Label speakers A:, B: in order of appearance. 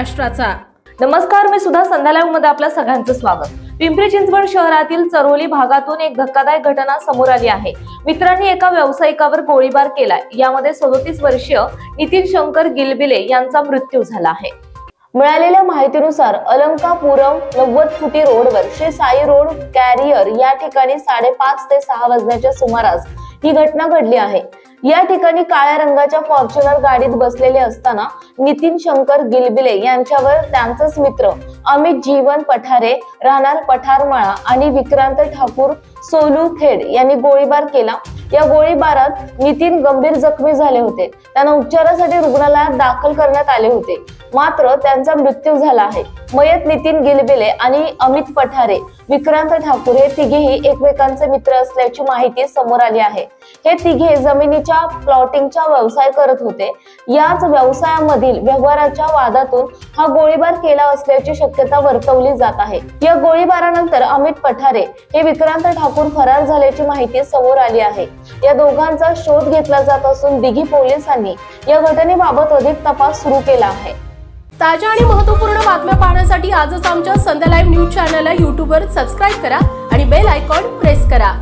A: महाराष्ट्राचा।
B: नमस्कार, मी सुद्धा संध्या लाईव्ह मध्ये आपल्या सगळ्यांचं स्वागत। पिंपरी चिंचवड शहरातील चरोली भागातून एक धक्कादायक घटना समोर आली आहे। मित्रांनी एका व्यावसायिकावर गोळीबार केलाय। यामध्ये 37 वर्षीय नितीन शंकर गिलबिले यांचा मृत्यू झाला आहे। मिळालेल्या माहितीनुसार अलंकापुरम 90 फुटी रोडवर श्री साई रोड कॅरियर या ठिकाणी 5:30 ते 6 वाजण्याच्या सुमारास ही घटना घडली आहे। या ठिकाणी काळ्या रंगाच्या फॉर्च्युनर गाडीत बसलेले असताना नितीन शंकर गिलबिले यांच्यावर त्यांचाच मित्र अमित जीवन पठारे राहणार पठारमाळा आणि विक्रांत ठाकूर सोलूखेड यांनी गोळीबार केला। या गोळीबारात नितीन गंभीर जखमी झाले होते। त्यांना उपचारासाठी रुग्णालयात दाखल करण्यात आले होते, मात्र त्यांचा मृत्यू झाला आहे। मयत नितीन गिलबिले आणि अमित पठारे विक्रांत ठाकूर हे तिघेही एकमेकांचे मित्र असल्याची माहिती समोर आली आहे। हे तिघे जमिनीच्या प्लॉटिंगचा व्यवसाय करत होते। याच व्यवसायामधील व्यवहाराच्या वादातून हा गोळीबार केला असल्याची शक्यता वर्तवली जात आहे। या गोळीबारानंतर अमित पठारे हे विक्रांत ठाकूर फरार झाल्याची माहिती समोर आली आहे। या दोघांचा शोध घेतला जात असून दिघी पोलिसांनी या घटनेबाबत अधिक तपास सुरू केला आहे।
A: ताज्या आणि महत्त्वपूर्ण बातम्या पाहण्यासाठी आजच आमच्या संध्या लाईव्ह न्यूज चॅनलला YouTube वर सबस्क्राइब करा आणि बेल आयकॉन प्रेस करा।